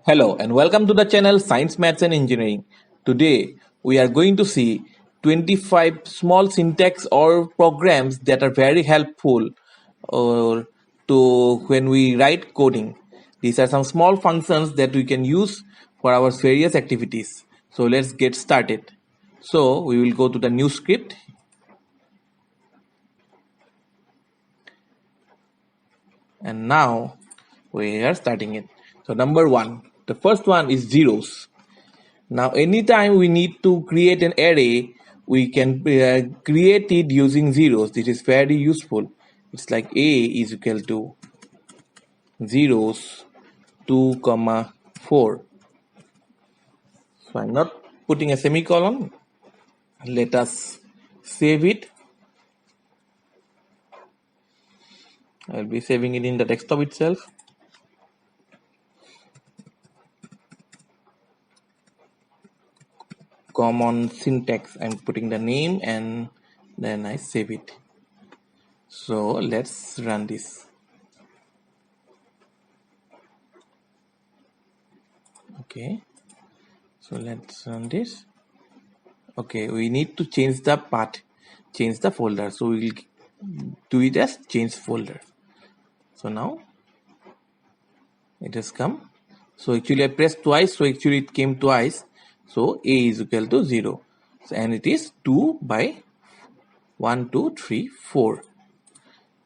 Hello and welcome to the channel Science, Maths and Engineering. Today we are going to see 25 small syntax or programs that are very helpful or to when we write coding. These are some small functions that we can use for our various activities. So let's get started. So we will go to the new script. And now we are starting it. So number one, the first one is zeros. Now anytime we need to create an array, we can create it using zeros. This is very useful. It's like a is equal to zeros 2 comma 4. So I'm not putting a semicolon. Let us save it. I'll be saving it in the desktop itself. Common syntax, I'm putting the name and then I save it. So let's run this. Okay, so let's run this. Okay, we need to change the path, change the folder. So we will do it as change folder. So now it has come. So actually I pressed twice, so actually it came twice. So a is equal to 0. So, and it is 2 by 1, 2, 3, 4.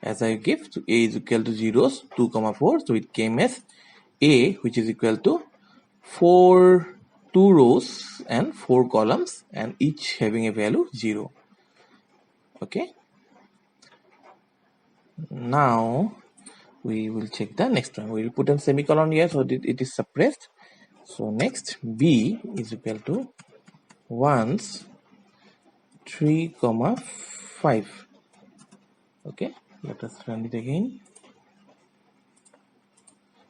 As I give, so a is equal to 0s, 2 comma 4. So it came as a, which is equal to 2 rows and 4 columns, and each having a value 0. Okay. Now we will check the next one. We will put a semicolon here so that it is suppressed. So next, b is equal to 1s 3 comma 5. Okay, let us run it again.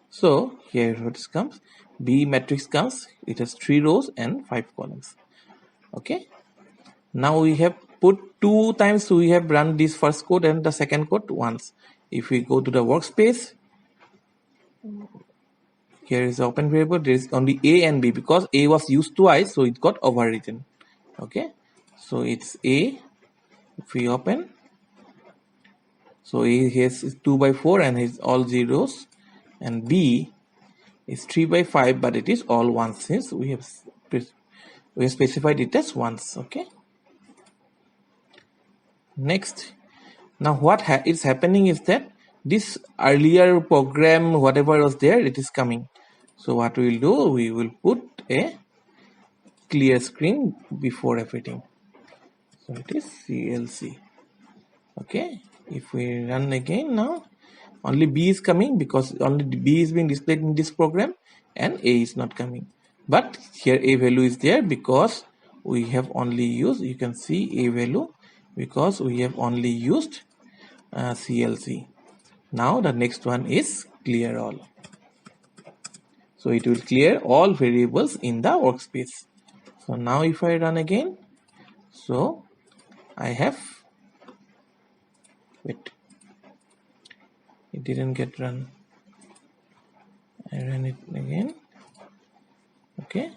So here what comes, b matrix comes, it has 3 rows and 5 columns. Okay, now we have put 2 times, so we have run this first code and the second code once. If we go to the workspace, here is the open variable, there is only a and b because a was used twice, so it got overwritten. Okay, so it's a. If we open, so a has 2 by 4 and has all zeros, and b is 3 by 5, but it is all ones since we have specified it as ones. Okay. Next, now what is happening is that this earlier program, whatever was there, it is coming. So what we will do, we will put a clear screen before everything. So it is CLC. Okay, if we run again now, only B is coming because only B is being displayed in this program and A is not coming. But here A value is there because we have only used, you can see A value because we have only used CLC. Now the next one is clear all. So it will clear all variables in the workspace. So now if I run again, so I have, wait, it didn't get run. I ran it again. Okay.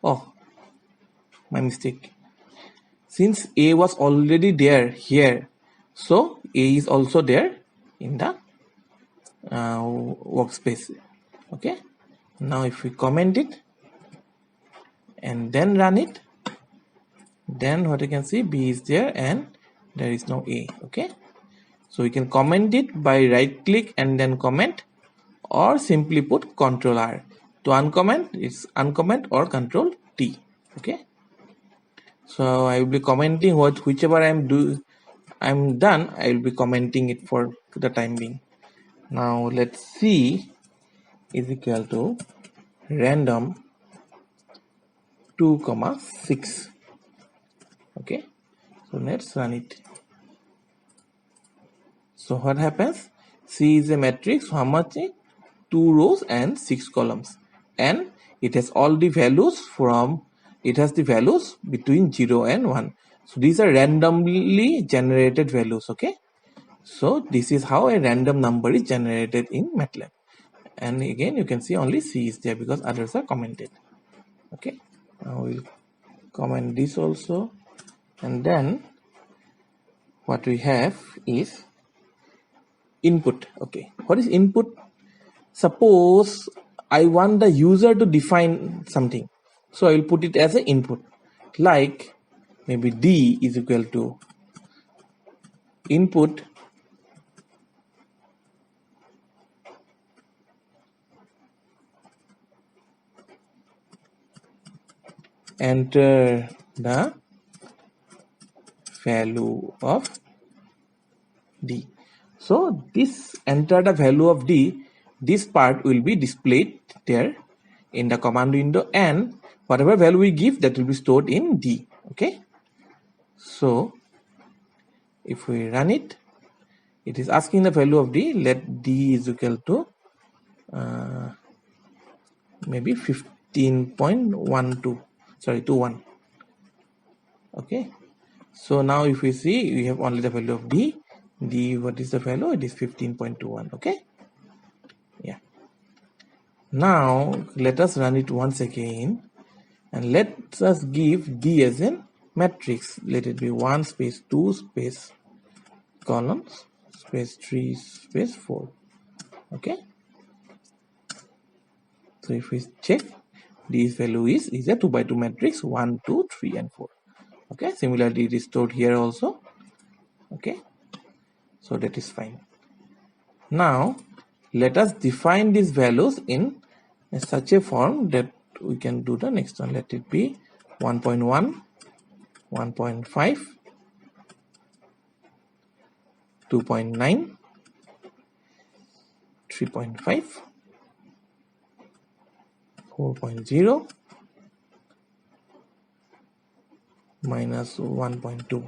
Oh, my mistake. Since A was already there here, so A is also there in the workspace. Okay. Now if we comment it and then run it, then what you can see, B is there and there is no A. Okay. So we can comment it by right click and then comment, or simply put Ctrl R. To uncomment, it's uncomment or Ctrl T. Okay. So I will be commenting whichever I'm done, I will be commenting it for the time being. Now let's see is equal to random 2 comma 6. Okay, so let's run it. So what happens? C is a matrix, how much? 2 rows and 6 columns, and it has all the values from, it has the values between 0 and 1. So these are randomly generated values. Okay, so this is how a random number is generated in MATLAB. And again, you can see only C is there because others are commented. Okay, now we'll comment this also, and then what we have is input. Okay, what is input? Suppose I want the user to define something, so I will put it as an input, like maybe D is equal to input enter the value of D. So this enter the value of D, this part will be displayed there in the command window, and whatever value we give, that will be stored in D. Okay, so if we run it, it is asking the value of D. Let D is equal to maybe 15.12, sorry, 21. Okay, so now if we see, we have only the value of D. What is the value? It is 15.21. Okay, yeah. Now let us run it once again, and let us give D as a matrix. Let it be 1 space 2 space columns space 3 space 4. Okay, so if we check, D's value is a 2 by 2 matrix, 1, 2, 3 and 4. Okay, similarly it is stored here also. Okay, so that is fine. Now let us define these values in such a form that we can do the next one. Let it be 1.1, 1.5, 2.9, 3.5, 4.0, minus 1.2.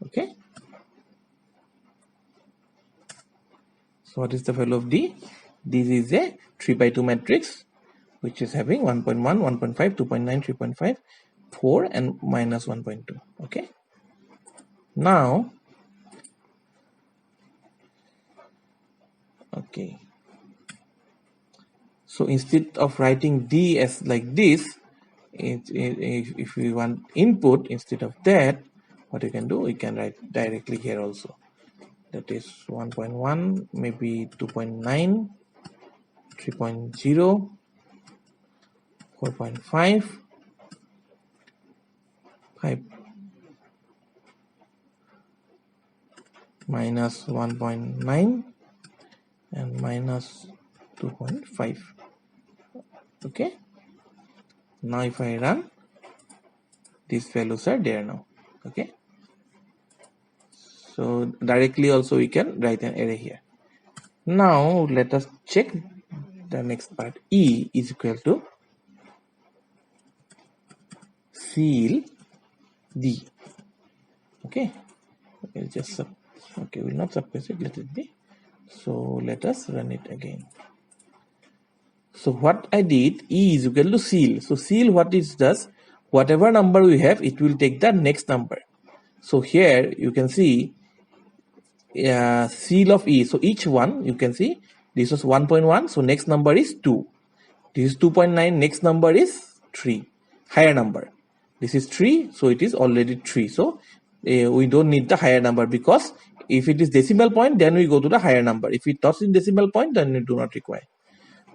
Okay, so what is the value of D? This is a 3 by 2 matrix which is having 1.1, 1.5, 2.9, 3.5, 4 and minus 1.2. Okay, now okay, so instead of writing D as like this, if we want input, instead of that, what you can do, we can write directly here also. That is 1.1, maybe 2.9, 3.0, 4.5, 5, minus 1.9 and minus 2.5. Okay, now if I run, these values are there now. Okay, so directly also we can write an array here. Now let us check the next part. E is equal to ceil D. Okay, we'll just okay, we'll not suppress it, let it be. So let us run it again. So what I did, E is equal to ceil. So ceil, what it does, whatever number we have, it will take the next number. So here you can see ceil of E. So each one, you can see this was 1.1, so next number is 2. This is 2.9, next number is 3, higher number. This is 3, so it is already 3. So we don't need the higher number, because if it is decimal point, then we go to the higher number. If it touches in decimal point, then we do not require.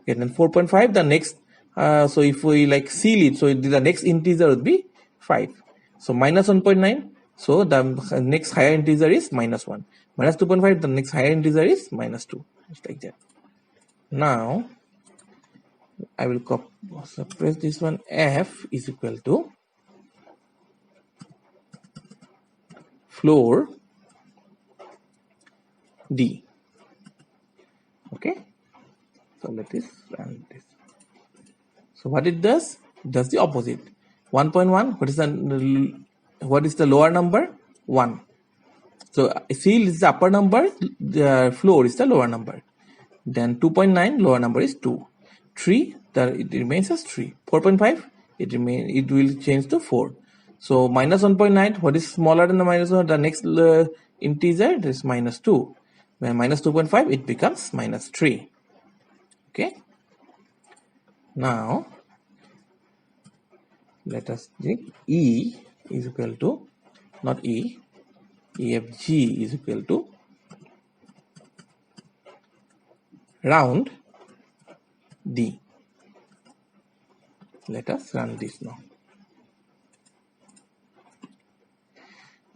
Okay, then 4.5, the next, so if we like ceil it, so the next integer would be 5. So minus 1.9, so the next higher integer is minus 1. Minus 2.5, the next higher integer is minus 2. Just like that. Now I will suppress this one. F is equal to floor D. Okay, so let us run this. So what it does the opposite. 1.1, what is the lower number? 1. So ceil is the upper number, the floor is the lower number. Then 2.9, lower number is 2. 3, it remains as 3. 4.5, it will change to 4. So minus 1.9, what is smaller than the minus 1? The next integer is minus 2. When minus 2.5, it becomes minus 3. Okay. Now, let us take E is equal to, not E, EFG is equal to round D. Let us run this now.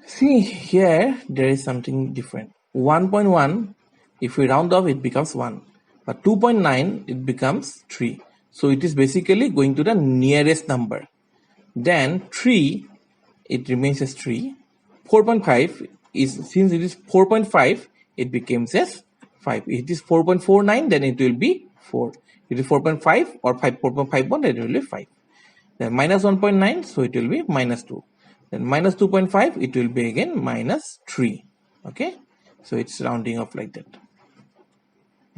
See here, there is something different. 1.1, if we round off, it becomes 1. But 2.9, it becomes 3. So it is basically going to the nearest number. Then 3, it remains as 3. 4.5 is, since it is 4.5, it becomes as 5. If it is 4.49, then it will be 4. If it is 4.5 or 4.51, then it will be 5. Then minus 1.9, so it will be minus 2. Then minus 2.5, it will be again minus 3. Okay, so it's rounding off like that.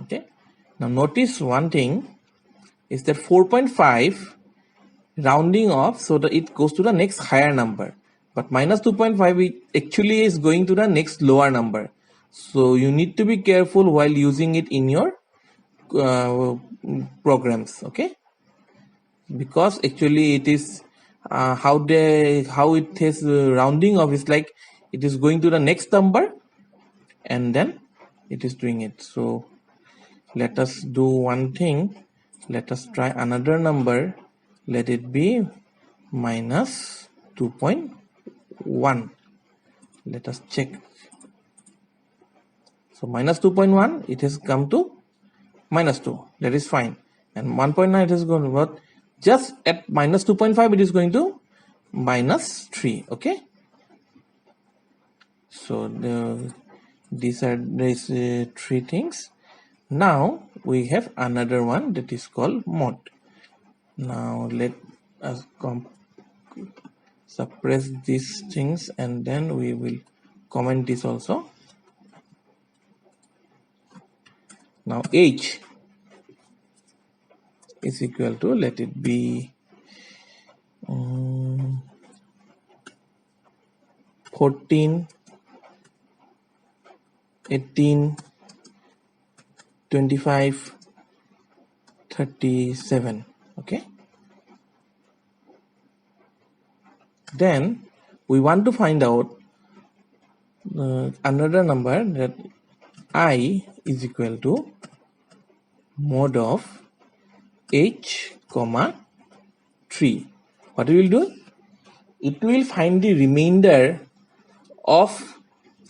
Okay, now notice one thing is that 4.5 rounding off so that it goes to the next higher number, but minus 2.5 it actually is going to the next lower number. So you need to be careful while using it in your programs. Okay, because actually it is how it is rounding off is like it is going to the next number and then it is doing it. So let us do one thing. Let us try another number. Let it be minus 2.1. Let us check. So minus 2.1, it has come to minus 2. That is fine. And 1.9 it is going to what? Just at minus 2.5 it is going to minus 3. Okay. So these are these three things. Now we have another one that is called mod. Now let us suppress these things and then we will comment this also. Now h is equal to, let it be 14, 18, 25, 37. Okay. Then we want to find out another number, that I is equal to mod of h comma 3. What we will do? It will find the remainder of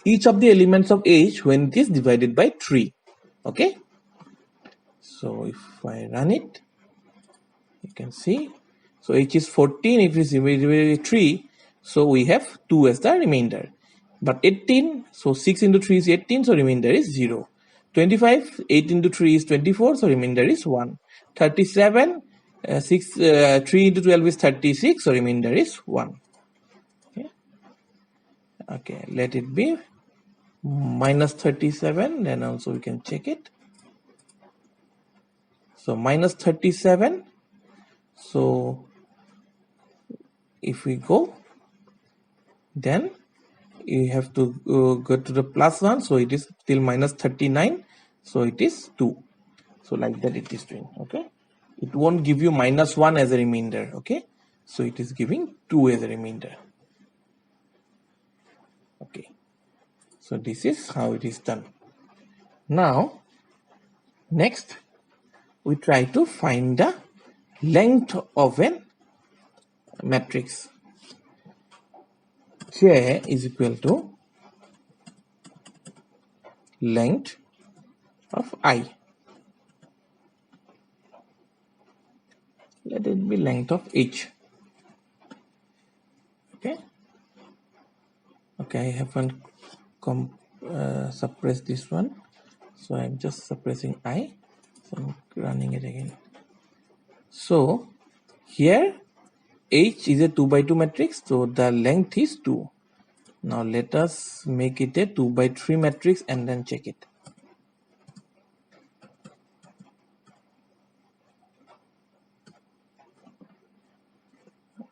each of the elements of h when it is divided by 3. Okay. So if I run it, you can see. So h is 14. If it is divided by 3, so we have 2 as the remainder. But 18, so 6 into 3 is 18, so remainder is 0. 25, 8 into 3 is 24, so remainder is 1. 37, 3 into 12 is 36, so remainder is 1. Okay, okay, let it be minus 37, then also we can check it. So minus 37, so if we go, then you have to go to the plus 1, so it is still minus 39, so it is 2. So like that it is doing. Okay, it won't give you minus 1 as a remainder. Okay, so it is giving 2 as a remainder. Okay, so this is how it is done. Now next we try to find the length of a matrix. J is equal to length of I. Let it be length of H. Okay. Okay, I haven't suppressed this one, so I'm just suppressing I. So I'm running it again. So here H is a 2 by 2 matrix, so the length is 2. Now let us make it a 2 by 3 matrix and then check it.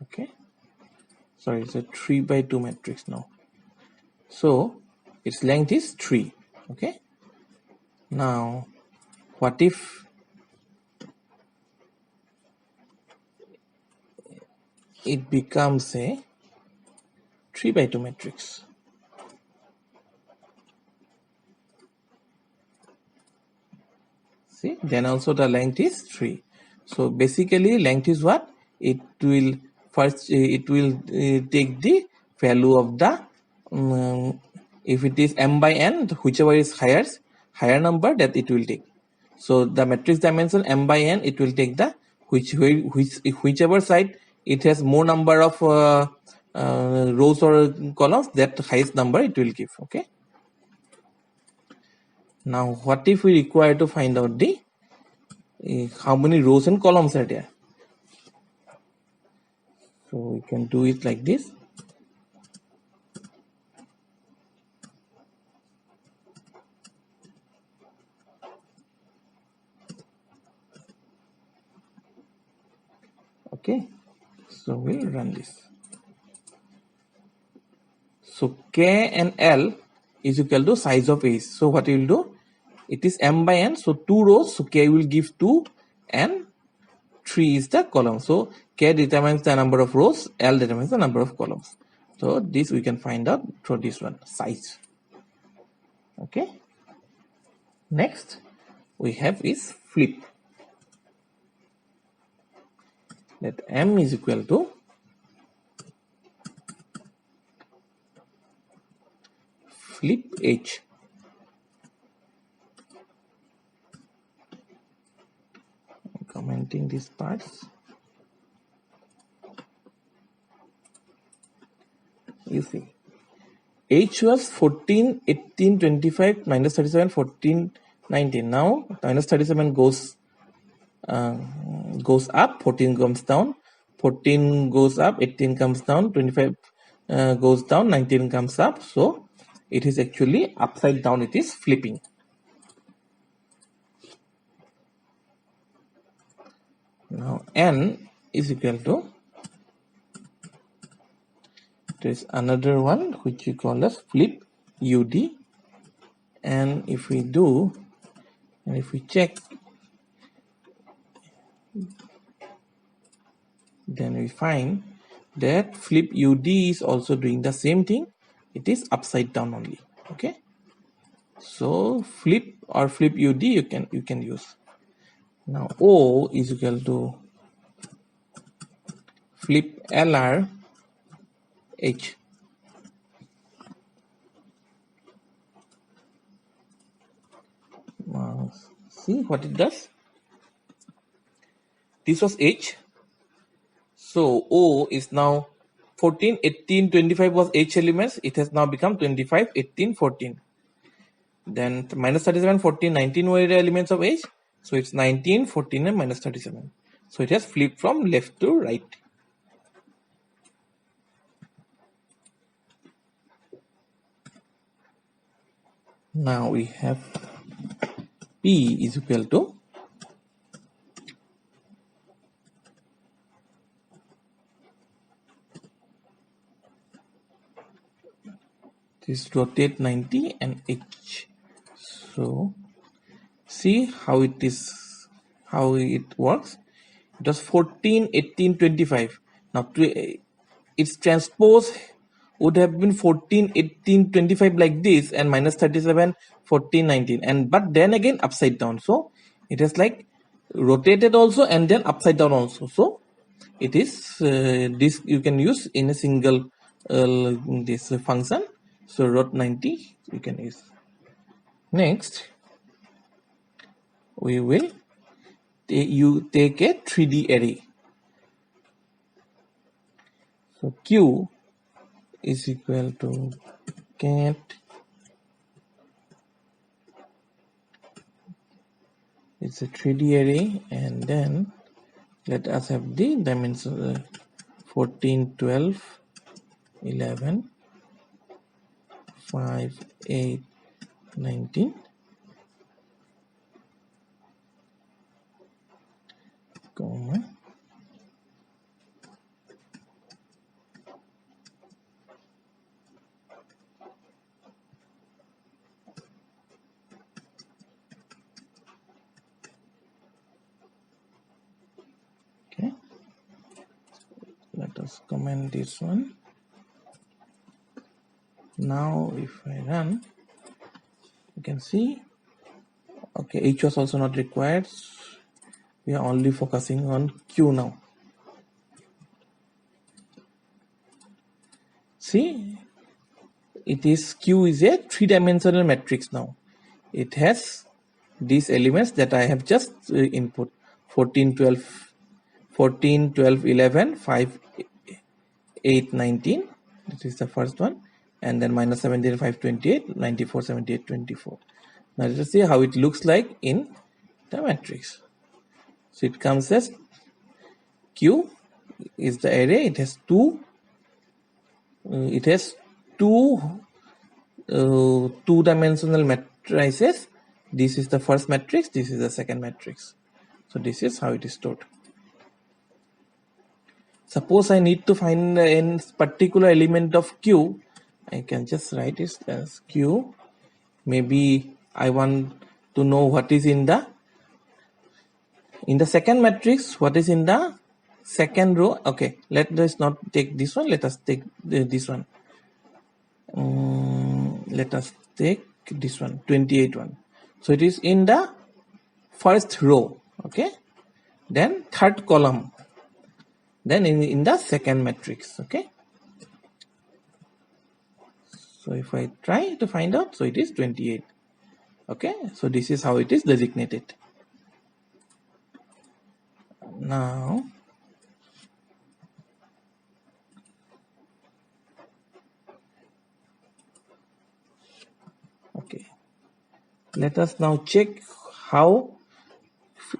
Okay, sorry, it's a 3 by 2 matrix now. So its length is 3. Okay. Now what if it becomes a 3 by 2 matrix? See, then also the length is 3. So basically length is what? It will first it will take the value of the if it is m by n, whichever is higher number, that it will take. So the matrix dimension m by n, it will take the whichever side it has more number of rows or columns, that highest number it will give. Okay. Now what if we require to find out the how many rows and columns are there? So we can do it like this. Okay, so we'll run this. So k and l is equal to size of h. So what we will do? It is m by n, so 2 rows. So k will give 2 and 3 is the column. So k determines the number of rows, l determines the number of columns. So this we can find out through this one, size. Okay. Next we have is flip. Let m is equal to flip h. I'm commenting these parts. You see, h was 14, 18, 25, minus 37, 14, 19. Now minus 37 goes up, 14 comes down, 14 goes up, 18 comes down, 25 goes down, 19 comes up. So it is actually upside down, it is flipping. Now n is equal to, there is another one which we call as flip ud, and if we do, and if we check, then we find that flip ud is also doing the same thing. It is upside down only. Okay, so flip or flip ud you can use. Now o is equal to flip lr h. See what it does. This was h, so o is now 14, 18, 25 was h elements. It has now become 25, 18, 14. Then minus 37, 14, 19 were the elements of h. So it's 19, 14 and minus 37. So it has flipped from left to right. Now we have p is equal to this rotate 90 and h. So see how it is, how it works. It was 14, 18, 25. Now its transpose would have been 14, 18, 25 like this, and minus 37, 14, 19, and but then again upside down. So it is like rotated also and then upside down also. So it is this you can use in a single this function. So rot 90 you can use. Next we will you take a 3D array. So q is equal to cat it's a 3D array, and then let us have the dimensions 14, 12, 11, 5, 8, 19, comma us comment this one. Now if I run, you can see, okay, H was also not required. We are only focusing on Q now. See, it is Q is a three-dimensional matrix now. It has these elements that I have just input: 14, 12, 14, 12, 11, 5, 8, 19. This is the first one. And then minus 17, 5, 28, 94, 78, 24. Now let us see how it looks like in the matrix. So it comes as Q is the array. It has two two-dimensional matrices. This is the first matrix, this is the second matrix. So this is how it is stored. Suppose I need to find a particular element of Q, I can just write it as Q. Maybe I want to know what is in the second matrix, what is in the second row. Okay, let us not take this one, let us take this one. Let us take this one, 28 one. So it is in the first row, okay, then third column, then in the second matrix, okay. So if I try to find out, so it is 28, okay. So this is how it is designated. Now okay, let us now check how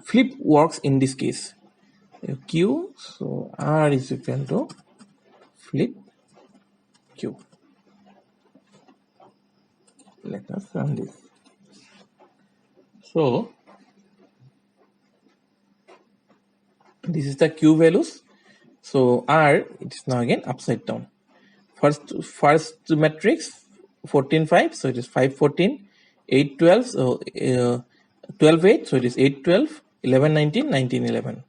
flip works in this case. Q, so R is equal to flip Q. Let us run this. So this is the Q values. So R, it is now again upside down. First matrix 14 5, so it is 5 14, 8 12, so 12 8, so it is 8 12, 11 19, 19 11.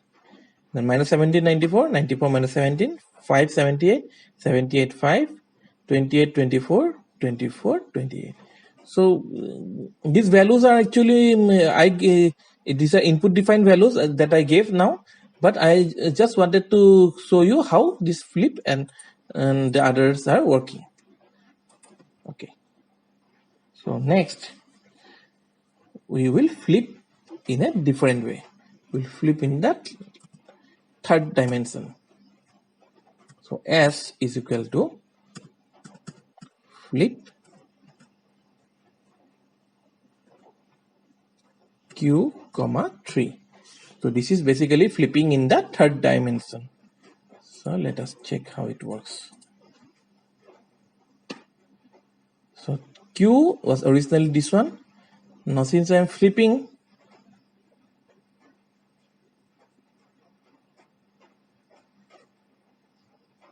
Then minus 17 94, 94 minus 17, 5 78, 78 5, 28 24, 24 28. So these values are actually these are input defined values that I gave now, but I just wanted to show you how this flip and the others are working. Okay, so next we will flip in a different way. We'll flip in that third dimension. So S is equal to flip Q, 3. So this is basically flipping in the third dimension. So let us check how it works. So Q was originally this one. Now since I am flipping,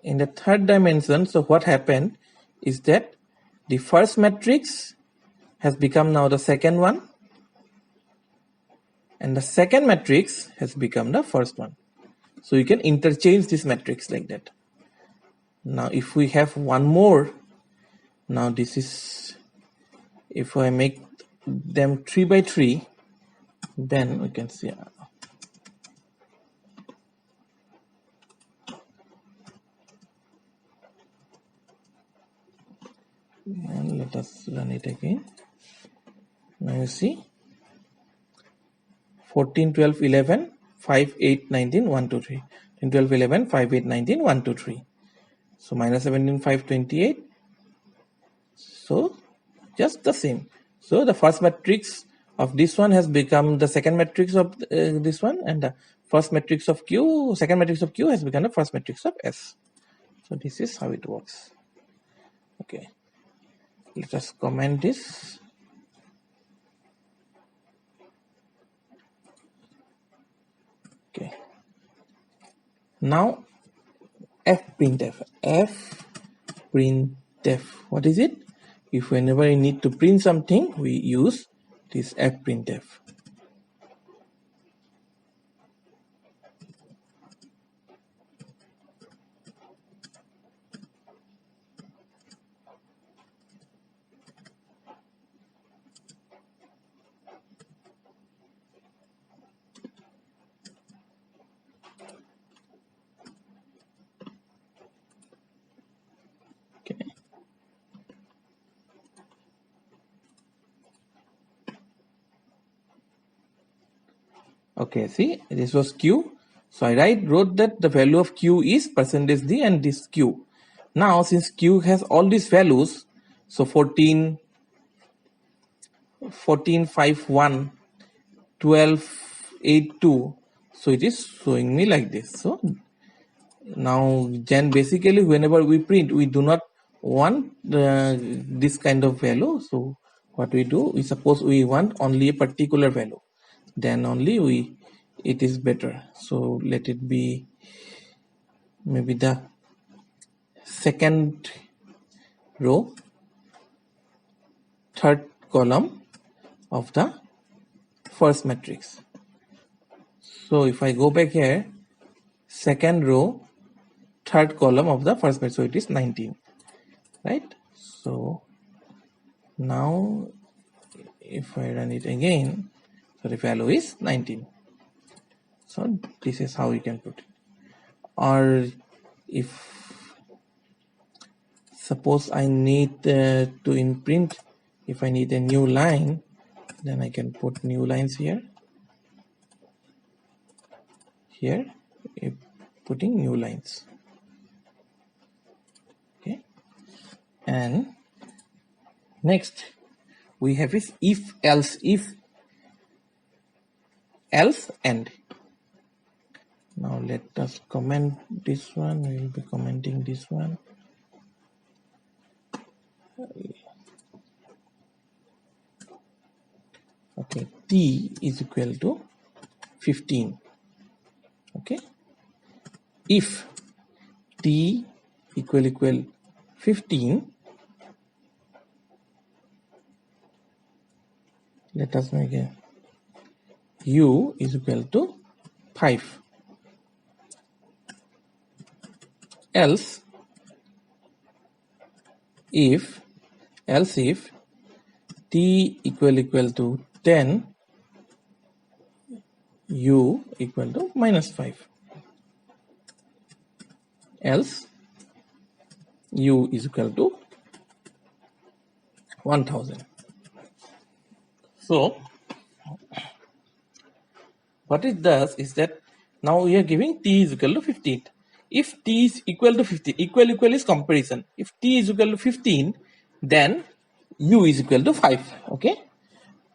in the third dimension, so what happened is that the first matrix has become now the second one, and the second matrix has become the first one. So you can interchange this matrix like that. Now if we have one more, now this is, if I make them 3 by 3, then we can see. And let us run it again. Now you see 14 12 11 5 8 19 1 2 3, 10 12 11 5 8 19 1 2 3. So minus 17 5 28. So just the same. So the first matrix of this one has become the second matrix of this one, and the first matrix of Q, second matrix of Q has become the first matrix of S. So this is how it works. Okay, let us comment this. Okay, now fprintf. What is it? If whenever we need to print something, we use this fprintf. Okay, see, this was q. So I wrote that the value of q is %d and this q. Now since q has all these values, so 14, 1451, 1282, so it is showing me like this. So now then basically whenever we print, we do not want this kind of value. So what we do, we suppose we want only a particular value, then only it is better. So let it be maybe the second row, third column of the first matrix. So if I go back here, second row, third column of the first matrix, so it is 19, right? So now if I run it again, so the value is 19. So this is how you can put it. Or if suppose I need to in print, if I need a new line, then I can put new lines here. Here, putting new lines. Okay. And next we have is if else and. Now let us comment this one. We will be commenting this one. Okay, t is equal to 15. Okay, if t equal 15, let us make a u is equal to 5. Else if t equal to 10, u equal to -5. Else u is equal to 1000. So what it does is that now we are giving t is equal to 15. If t is equal to 15, equal is comparison. If t is equal to 15, then u is equal to 5. Okay,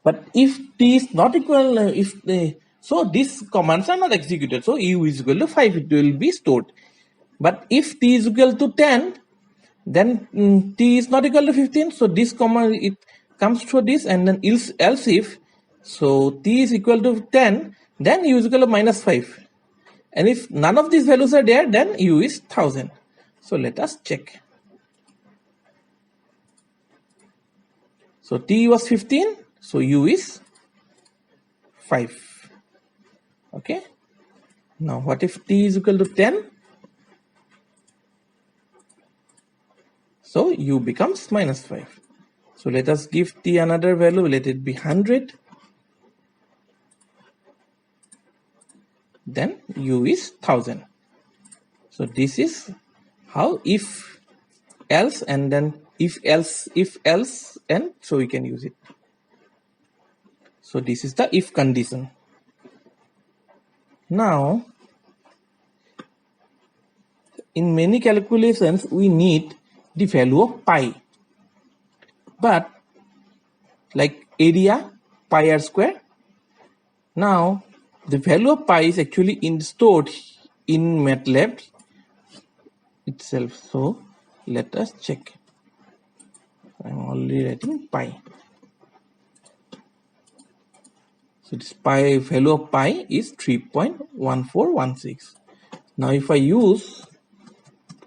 but if t is not equal, so these commands are not executed. So u is equal to 5, it will be stored. But if t is equal to 10, then t is not equal to 15. So this command, it comes through this, and then else if, so t is equal to 10, then u is equal to -5. And if none of these values are there, then u is 1000. So let us check. So t was 15, so u is 5. Okay. Now what if t is equal to 10? So u becomes -5. So let us give t another value. Let it be 100. Then u is 1000. So this is how if else, and then if else and so we can use it. So this is the if condition. Now in many calculations we need the value of pi, but like area, pi r square. Now the value of pi is actually stored in MATLAB itself. So let us check. I'm already writing pi. So this pi value of pi is 3.1416. Now if I use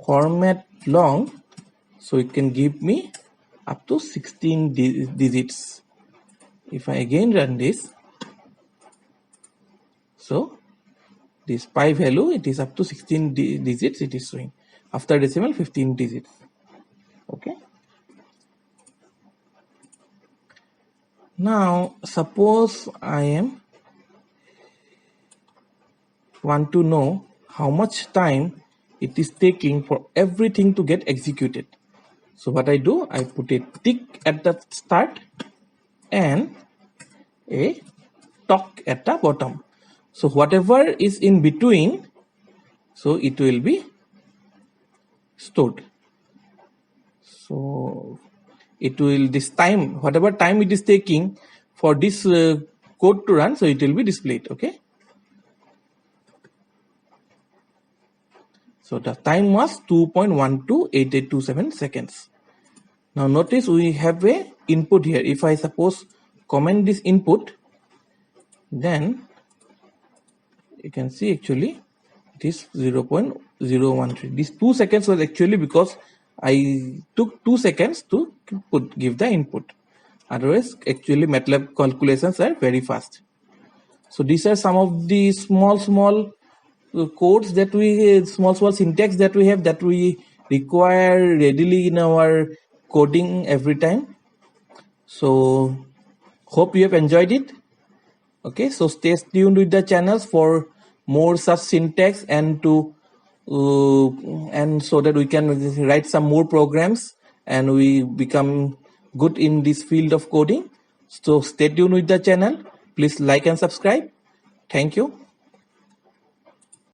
format long, so it can give me up to 16 digits. If I again run this, so this pi value, it is up to 16 digits it is showing. After decimal, 15 digits. Okay. Now suppose I want to know how much time it is taking for everything to get executed. So what I do, I put a tick at the start and a talk at the bottom. So whatever is in between, so it will be stored. So it will, this time, whatever time it is taking for this code to run, so it will be displayed. Okay. So the time was 2.128827 seconds. Now notice we have a input here. If I suppose comment this input, then you can see actually it is 0.013. These 2 seconds was actually because I took 2 seconds to give the input. Otherwise, actually MATLAB calculations are very fast. So these are some of the small codes that we, small syntax that we have, that we require readily in our coding every time. So hope you have enjoyed it. Okay, so stay tuned with the channels for more such syntax, and to and so that we can write some more programs and we become good in this field of coding. So stay tuned with the channel. Please like and subscribe. Thank you.